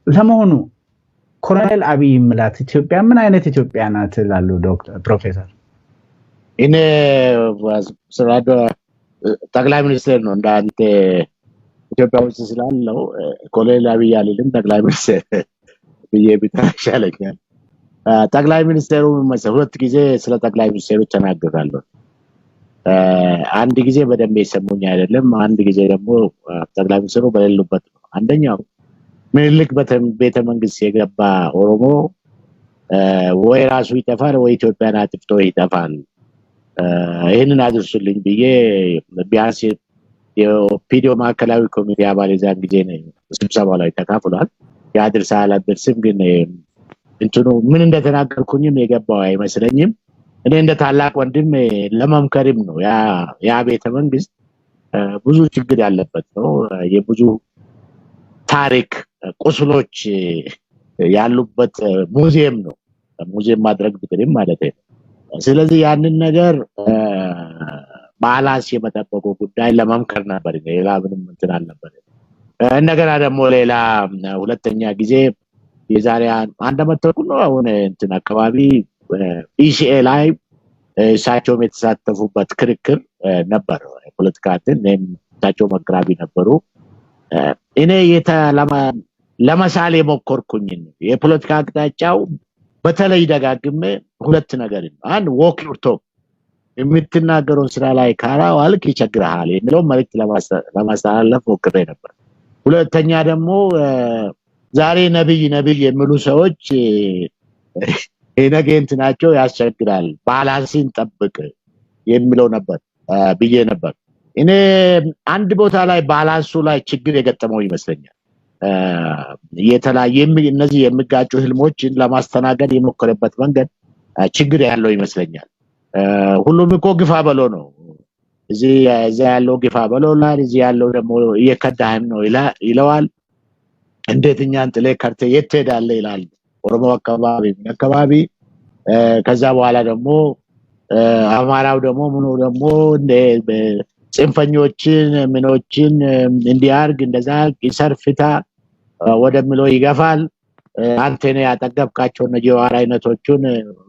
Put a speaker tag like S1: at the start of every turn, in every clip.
S1: ለመሆኑ ኮሎኔል አብይ ምላት ኢትዮጵያ ምን አይነት ኢትዮጵያ ናት ላሉ ዶክተር ፕሮፌሰር?
S2: እኔ ስራዶ ጠቅላይ ሚኒስትር ነው እንዳንተ ኢትዮጵያ ውስጥ ስላለው ኮሎኔል አብይ ያለልን ጠቅላይ ሚኒስትር ይሻለኛል። ጠቅላይ ሚኒስትሩ ሁለት ጊዜ ስለ ጠቅላይ ሚኒስትሩ ተናግሬያለሁ። አንድ ጊዜ በደንብ የሰሙኝ አይደለም፣ አንድ ጊዜ ደግሞ ጠቅላይ ሚኒስትሩ በሌሉበት ነው። አንደኛው ምኒልክ ቤተ መንግስት የገባ ኦሮሞ ወይ ራሱ ይጠፋል ወይ ኢትዮጵያን አጥፍቶ ይጠፋል፣ ይሄንን አድርሱልኝ ብዬ ቢያንስ የፒዲዮ ማዕከላዊ ኮሚቴ አባል የዛን ጊዜ ስብሰባው ላይ ተካፍሏል። ያድርሳ አላደርስም ግን እንትኑ ምን እንደተናገርኩኝም የገባው አይመስለኝም። እኔ እንደ ታላቅ ወንድም ለመምከርም ነው። ያ ቤተ መንግስት ብዙ ችግር ያለበት ነው። የብዙ ታሪክ ቁስሎች ያሉበት ሙዚየም ነው። ሙዚየም ማድረግ ብትልም ማለት ነው። ስለዚህ ያንን ነገር ባላንስ የመጠበቁ ጉዳይ ለመምከር ነበር። ሌላ ምንም እንትን አልነበር። እንደገና ደግሞ ሌላ ሁለተኛ ጊዜ የዛሬ አንድ አመት ተኩል ነው አሁን እንትን አካባቢ ኢሲኤ ላይ እሳቸውም የተሳተፉበት ክርክር ነበር። ፖለቲካ እንትን እሳቸው መቅራቢ ነበሩ። እኔ ለምሳሌ ሞከርኩኝ። የፖለቲካ አቅጣጫው በተለይ ደጋግሜ ሁለት ነገር ነው። አንድ ዎክ ዩር ቶክ የምትናገረው ስራ ላይ ካላዋልክ ይቸግራል የሚለው መልእክት ለማስተላለፍ ሞክሬ ነበር። ሁለተኛ ደግሞ ዛሬ ነብይ የሚሉ ሰዎች የነገንት ናቸው ያስቸግራል፣ ባላንስን ጠብቅ የሚለው ነበር ብዬ ነበር። እኔ አንድ ቦታ ላይ ባላንሱ ላይ ችግር የገጠመው ይመስለኛል። እነዚህ የሚጋጩ ህልሞችን ለማስተናገድ የሞከረበት መንገድ ችግር ያለው ይመስለኛል። ሁሉም እኮ ግፋ በሎ ነው። እዚህ ያለው ግፋ በሎላል፣ እዚህ ያለው ደግሞ እየከዳህም ነው ይለዋል። እንዴትኛን ጥሌ ከርተ የት ትሄዳለህ ይላል ኦሮሞ አካባቢ። ከዛ በኋላ ደግሞ አማራው ደግሞ ምኑ ደግሞ ጽንፈኞችን ምኖችን እንዲያርግ እንደዛ ይሰርፍታ ወደሚለው ይገፋል። አንተኔ ያጠገብካቸው ነጂዋር አይነቶቹን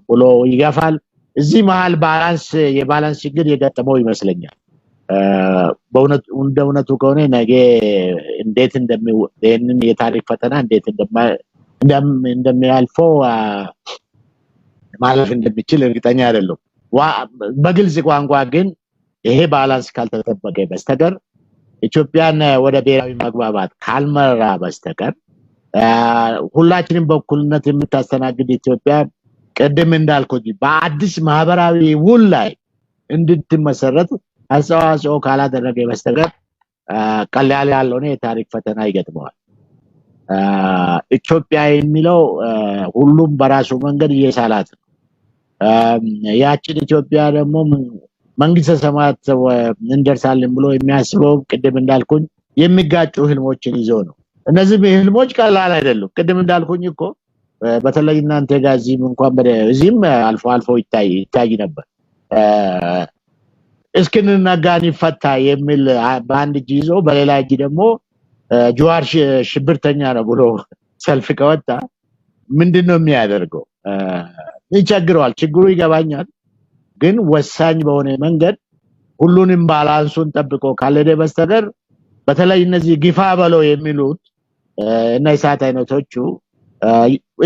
S2: ብሎ ይገፋል። እዚህ መሃል የባላንስ ችግር የገጠመው ይመስለኛል። በእውነቱ ከሆነ ነገ እንዴት ይህንን የታሪክ ፈተና እንዴት እንደሚያልፈው ማለፍ እንደሚችል እርግጠኛ አይደለም። በግልጽ ቋንቋ ግን ይሄ ባላንስ ካልተጠበቀ በስተቀር ኢትዮጵያን ወደ ብሔራዊ መግባባት ካልመራ በስተቀር ሁላችንም በኩልነት የምታስተናግድ ኢትዮጵያ ቀደም እንዳልኩት በአዲስ ማህበራዊ ውል ላይ እንድትመሰረት አስተዋጽኦ ካላደረገ በስተቀር ቀላል ያልሆነ የታሪክ ፈተና ይገጥመዋል። ኢትዮጵያ የሚለው ሁሉም በራሱ መንገድ እየሳላት ነው። ያችን ኢትዮጵያ ደግሞ መንግስተ ሰማያት እንደርሳለን ብሎ የሚያስበው ቅድም እንዳልኩኝ የሚጋጩ ህልሞችን ይዞ ነው። እነዚህ ህልሞች ቀላል አይደሉም። ቅድም እንዳልኩኝ እኮ በተለይ እናንተ ጋር እዚህም እንኳን በዚህም አልፎ ይታይ ነበር። እስክንድር ነጋን ይፈታ የሚል በአንድ እጅ ይዞ በሌላ እጅ ደግሞ ጀዋር ሽብርተኛ ነው ብሎ ሰልፍ ከወጣ ምንድነው የሚያደርገው? ይቸግረዋል። ችግሩ ይገባኛል። ግን ወሳኝ በሆነ መንገድ ሁሉንም ባላንሱን ጠብቆ ካልሄደ በስተቀር በተለይ እነዚህ ግፋ በለው የሚሉት እና የሳት አይነቶቹ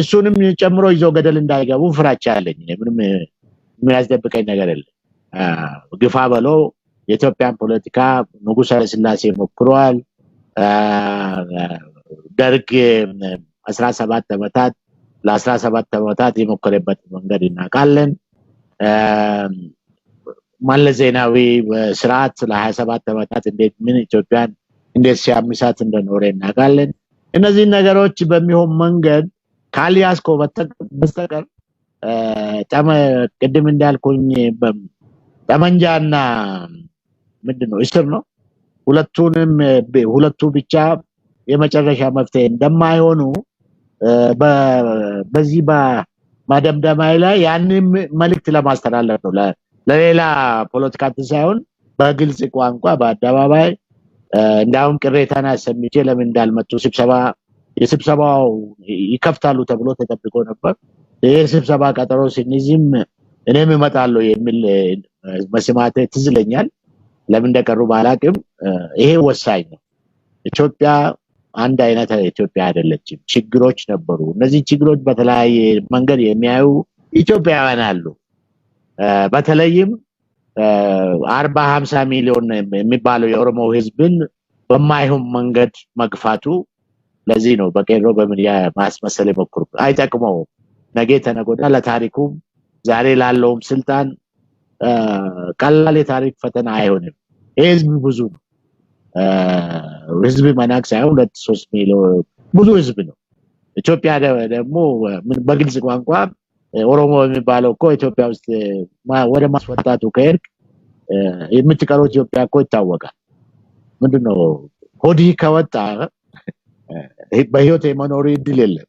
S2: እሱንም ጨምሮ ይዞ ገደል እንዳይገቡ ፍራቻ አለኝ። ምንም የሚያስደብቀኝ ነገር የለም። ግፋ በለው የኢትዮጵያን ፖለቲካ ንጉሠ ኃይለሥላሴ ሞክሯል። ደርግ 17 ዓመታት የሞከረበት መንገድ እናውቃለን። መለስ ዜናዊ ስርዓት ለ27 ዓመታት ምን ኢትዮጵያን እንዴት ሲያምሳት እንደኖረ እናውቃለን። እነዚህ ነገሮች በሚሆን መንገድ ካልያዝኮ በስተቀር ቅድም እንዳልኩኝ ጠመንጃና ምንድነው እስር ነው ሁለቱ ብቻ የመጨረሻ መፍትሄ እንደማይሆኑ በዚህ ማደምደማይ ላይ ያንን መልእክት ለማስተላለፍ ነው። ለሌላ ፖለቲካ ሳይሆን በግልጽ ቋንቋ በአደባባይ እንዳውም ቅሬታና ሰምቼ ለምን እንዳልመጡ ስብሰባ የስብሰባው ይከፍታሉ ተብሎ ተጠብቆ ነበር የስብሰባ ቀጠሮ ሲንዚም እኔም እመጣለሁ የሚል መስማቴ ትዝለኛል ለምን እንደቀሩ ባላቅም ይሄ ወሳኝ ነው ኢትዮጵያ አንድ አይነት ኢትዮጵያ አይደለችም ችግሮች ነበሩ እነዚህ ችግሮች በተለያየ መንገድ የሚያዩ ኢትዮጵያውያን አሉ በተለይም 40-50 ሚሊዮን የሚባለው የኦሮሞ ህዝብን በማይሆን መንገድ መግፋቱ ለዚህ ነው በቀሮ በሚዲያ ማስመሰል ይሞክሩ አይጠቅመው ነገ ተነጎዳ ለታሪኩ ዛሬ ላለውም ስልጣን ቀላል የታሪክ ፈተና አይሆንም ህዝብ ብዙ ህዝብ ማናክ ሳይሆን 2-3 ሚሊዮን ብዙ ህዝብ ነው ኢትዮጵያ ደግሞ በግልጽ ቋንቋ ኦሮሞ የሚባለው እኮ ኢትዮጵያ ውስጥ ወደ ማስወጣቱ ከሄድክ የምትቀረው ኢትዮጵያ እኮ ይታወቃል ምንድነው ሆዲ ከወጣ በህይወት የመኖር እድል የለም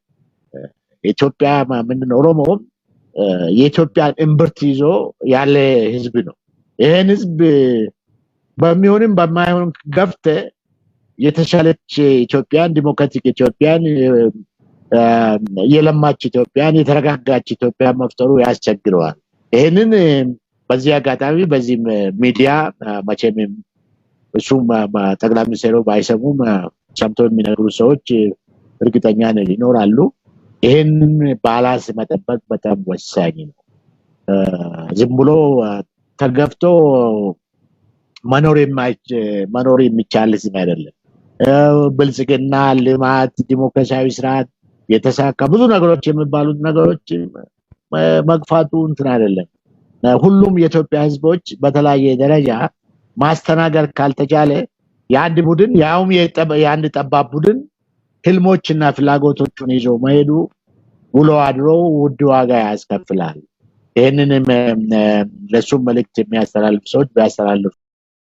S2: ኢትዮጵያ ምንድነው ኦሮሞ የኢትዮጵያ እምብርት ይዞ ያለ ህዝብ ነው ይሄን ህዝብ በሚሆንም በማይሆንም ገፍተ የተሻለች ኢትዮጵያን ዲሞክራቲክ ኢትዮጵያን የለማች ኢትዮጵያን የተረጋጋች ኢትዮጵያ መፍጠሩ ያስቸግረዋል ይሄንን በዚህ አጋጣሚ በዚህ ሚዲያ መቼም እሱም ጠቅላይ ሚኒስትሩ ባይሰሙም ሰምቶ የሚነግሩ ሰዎች እርግጠኛ ነኝ ይኖራሉ ይሄን ባላንስ መጠበቅ በጣም ወሳኝ ነው ዝም ብሎ ተገፍቶ መኖር የሚቻል ህዝብ አይደለም ብልጽግና ልማት ዲሞክራሲያዊ ስርዓት የተሳካ ብዙ ነገሮች የሚባሉት ነገሮች መግፋቱ እንትን አይደለም ሁሉም የኢትዮጵያ ህዝቦች በተለያየ ደረጃ ማስተናገር ካልተቻለ የአንድ ቡድን ያውም የአንድ ጠባብ ቡድን ህልሞችና ፍላጎቶቹን ይዞ መሄዱ ውሎ አድሮ ውድ ዋጋ ያስከፍላል ይሄንንም ለሱ መልእክት የሚያስተላልፍ ሰዎች ቢያስተላልፉ